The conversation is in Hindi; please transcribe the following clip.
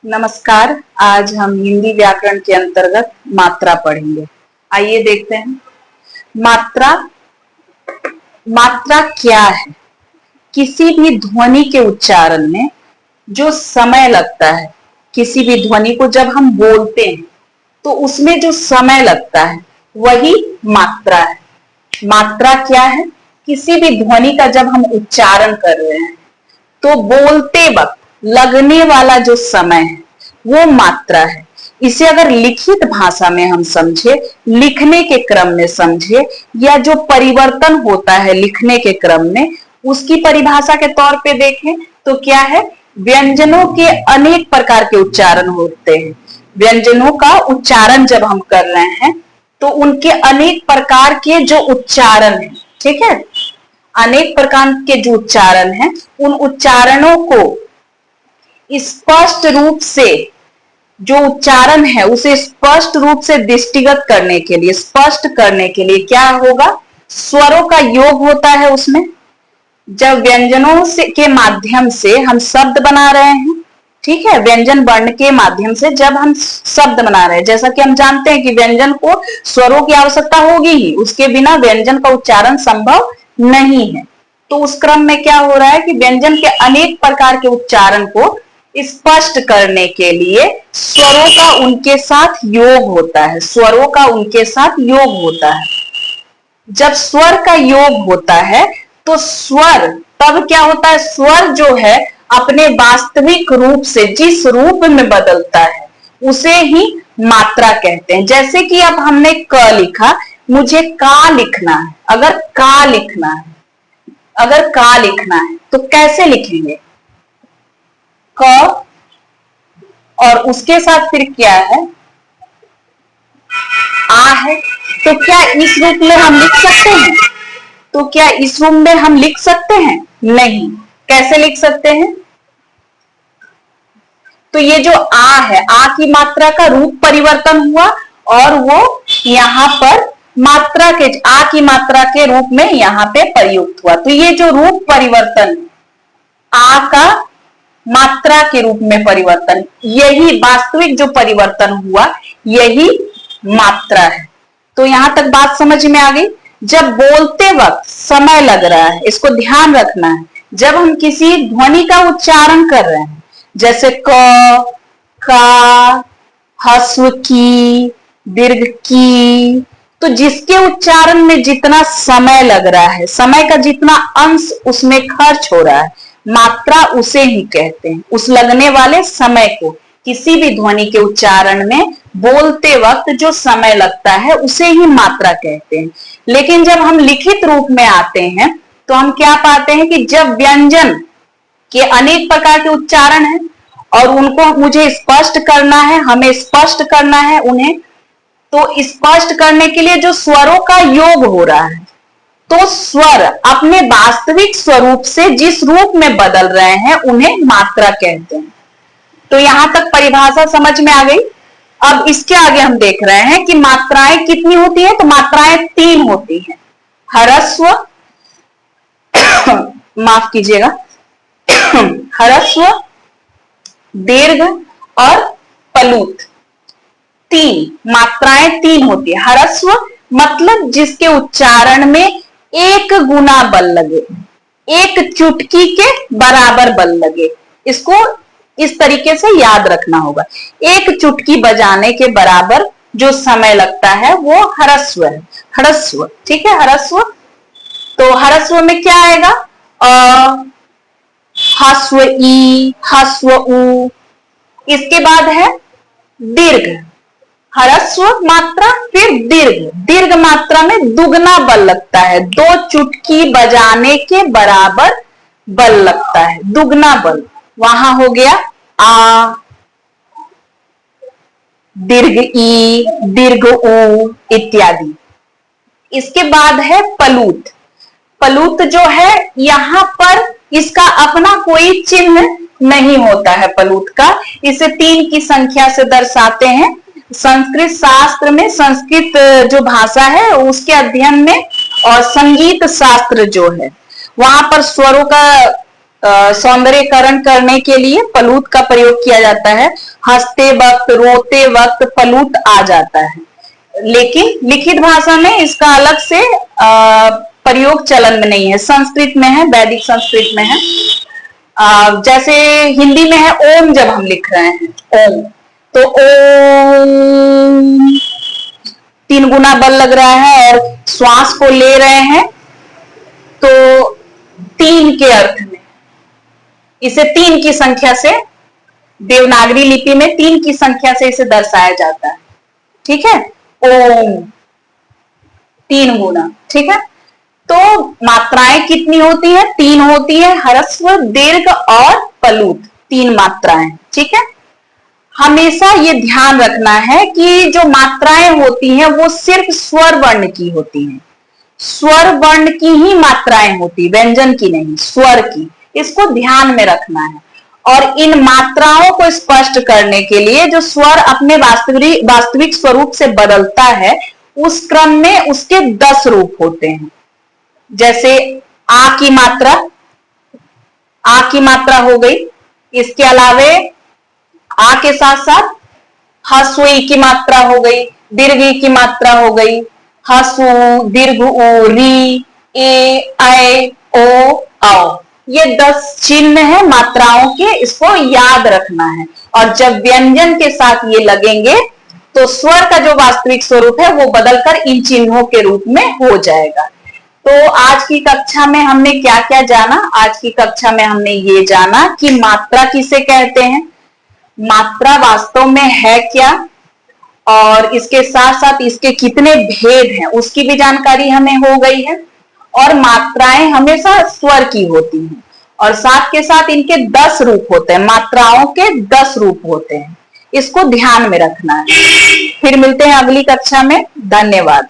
नमस्कार। आज हम हिंदी व्याकरण के अंतर्गत मात्रा पढ़ेंगे। आइए देखते हैं। मात्रा मात्रा क्या है? किसी भी ध्वनि के उच्चारण में जो समय लगता है, किसी भी ध्वनि को जब हम बोलते हैं तो उसमें जो समय लगता है वही मात्रा है। मात्रा क्या है? किसी भी ध्वनि का जब हम उच्चारण कर रहे हैं तो बोलते वक्त लगने वाला जो समय है वो मात्रा है। इसे अगर लिखित भाषा में हम समझे, लिखने के क्रम में समझे, या जो परिवर्तन होता है लिखने के क्रम में, उसकी परिभाषा के तौर पे देखें तो क्या है? व्यंजनों के अनेक प्रकार के उच्चारण होते हैं। व्यंजनों का उच्चारण जब हम कर रहे हैं तो उनके अनेक प्रकार के जो उच्चारण है, ठीक है, अनेक प्रकार के जो उच्चारण हैं, उन उच्चारणों को स्पष्ट रूप से, जो उच्चारण है उसे स्पष्ट रूप से दृष्टिगत करने के लिए, स्पष्ट करने के लिए क्या होगा? स्वरों का योग होता है उसमें। जब व्यंजनों से के माध्यम से हम शब्द बना रहे हैं, ठीक है, व्यंजन वर्ण के माध्यम से जब हम शब्द बना रहे हैं, जैसा कि हम जानते हैं कि व्यंजन को स्वरों की आवश्यकता होगी ही, उसके बिना व्यंजन का उच्चारण संभव नहीं है। तो उस क्रम में क्या हो रहा है कि व्यंजन के अनेक प्रकार के उच्चारण को स्पष्ट करने के लिए स्वरों का उनके साथ योग होता है। स्वरों का उनके साथ योग होता है। जब स्वर का योग होता है तो स्वर तब क्या होता है? स्वर जो है अपने वास्तविक रूप से जिस रूप में बदलता है उसे ही मात्रा कहते हैं। जैसे कि अब हमने क लिखा, मुझे का लिखना है। अगर का लिखना है, अगर का लिखना है तो कैसे लिखेंगे? क और उसके साथ फिर क्या है? आ है। तो क्या इस रूप में हम लिख सकते हैं? तो क्या इस रूप में हम लिख सकते हैं? नहीं। कैसे लिख सकते हैं? तो ये जो आ है, आ की मात्रा का रूप परिवर्तन हुआ और वो यहां पर मात्रा के, आ की मात्रा के रूप में यहां पे प्रयुक्त हुआ। तो ये जो रूप परिवर्तन, आ का मात्रा के रूप में परिवर्तन, यही वास्तविक जो परिवर्तन हुआ यही मात्रा है। तो यहां तक बात समझ में आ गई। जब बोलते वक्त समय लग रहा है, इसको ध्यान रखना है। जब हम किसी ध्वनि का उच्चारण कर रहे हैं, जैसे क, का, ह्रस्व की, दीर्घ की, तो जिसके उच्चारण में जितना समय लग रहा है, समय का जितना अंश उसमें खर्च हो रहा है, मात्रा उसे ही कहते हैं। उस लगने वाले समय को, किसी भी ध्वनि के उच्चारण में बोलते वक्त जो समय लगता है उसे ही मात्रा कहते हैं। लेकिन जब हम लिखित रूप में आते हैं तो हम क्या पाते हैं कि जब व्यंजन के अनेक प्रकार के उच्चारण हैं और उनको मुझे स्पष्ट करना है, हमें स्पष्ट करना है उन्हें, तो स्पष्ट करने के लिए जो स्वरों का योग हो रहा है, तो स्वर अपने वास्तविक स्वरूप से जिस रूप में बदल रहे हैं उन्हें मात्रा कहते हैं। तो यहां तक परिभाषा समझ में आ गई। अब इसके आगे हम देख रहे हैं कि मात्राएं कितनी होती है। तो मात्राएं 3 होती हैं। ह्रस्व माफ कीजिएगा, ह्रस्व, दीर्घ और पलूत। 3 मात्राएं 3 होती है। ह्रस्व मतलब जिसके उच्चारण में 1 गुना बल लगे, 1 चुटकी के बराबर बल लगे। इसको इस तरीके से याद रखना होगा। 1 चुटकी बजाने के बराबर जो समय लगता है वो ह्रस्व है। ह्रस्व, ठीक है, ह्रस्व। तो ह्रस्व में क्या आएगा? अ, ह्रस्व ई, ह्रस्व उ। इसके बाद है दीर्घ। ह्रस्व मात्रा फिर दीर्घ। दीर्घ मात्रा में दुगना बल लगता है, 2 चुटकी बजाने के बराबर बल लगता है, दुगना बल। वहां हो गया आ, दीर्घ ई, दीर्घ उ इत्यादि। इसके बाद है पलूत। पलूत जो है यहां पर इसका अपना कोई चिन्ह नहीं होता है। पलूत का इसे 3 की संख्या से दर्शाते हैं। संस्कृत शास्त्र में, संस्कृत जो भाषा है उसके अध्ययन में, और संगीत शास्त्र जो है वहां पर स्वरों का सौंदर्यकरण करने के लिए पलूत का प्रयोग किया जाता है। हंसते वक्त, रोते वक्त पलूत आ जाता है, लेकिन लिखित भाषा में इसका अलग से प्रयोग चलन में नहीं है। संस्कृत में है, वैदिक संस्कृत में है। जैसे हिंदी में है ओम, जब हम लिख रहे हैं ओम, तो ओम 3 गुना बल लग रहा है, और श्वास को ले रहे हैं तो 3 के अर्थ में, इसे 3 की संख्या से, देवनागरी लिपि में 3 की संख्या से इसे दर्शाया जाता है। ठीक है, ओम 3 गुना। ठीक है, तो मात्राएं कितनी होती है? 3 होती है, ह्रस्व, दीर्घ और पलूत, 3 मात्राएं। ठीक है, हमेशा ये ध्यान रखना है कि जो मात्राएं होती हैं वो सिर्फ स्वर वर्ण की होती हैं, स्वर वर्ण की ही मात्राएं होती, व्यंजन की नहीं, स्वर की। इसको ध्यान में रखना है। और इन मात्राओं को स्पष्ट करने के लिए जो स्वर अपने वास्तविक स्वरूप से बदलता है, उस क्रम में उसके 10 रूप होते हैं। जैसे आ की मात्रा, आ की मात्रा हो गई। इसके अलावे आ के साथ साथ हसु ई की मात्रा हो गई, दीर्घ ई की मात्रा हो गई, हसु, दीर्घ उ, री, ए, ऐ, ओ, औ। ये 10 चिन्ह है मात्राओं के, इसको याद रखना है। और जब व्यंजन के साथ ये लगेंगे तो स्वर का जो वास्तविक स्वरूप है वो बदलकर इन चिन्हों के रूप में हो जाएगा। तो आज की कक्षा में हमने क्या क्या जाना? आज की कक्षा में हमने ये जाना कि मात्रा किसे कहते हैं, मात्रा वास्तव में है क्या, और इसके साथ साथ इसके कितने भेद हैं उसकी भी जानकारी हमें हो गई है। और मात्राएं हमेशा स्वर की होती हैं, और साथ के साथ इनके 10 रूप होते हैं, मात्राओं के 10 रूप होते हैं। इसको ध्यान में रखना है। फिर मिलते हैं अगली कक्षा में। धन्यवाद।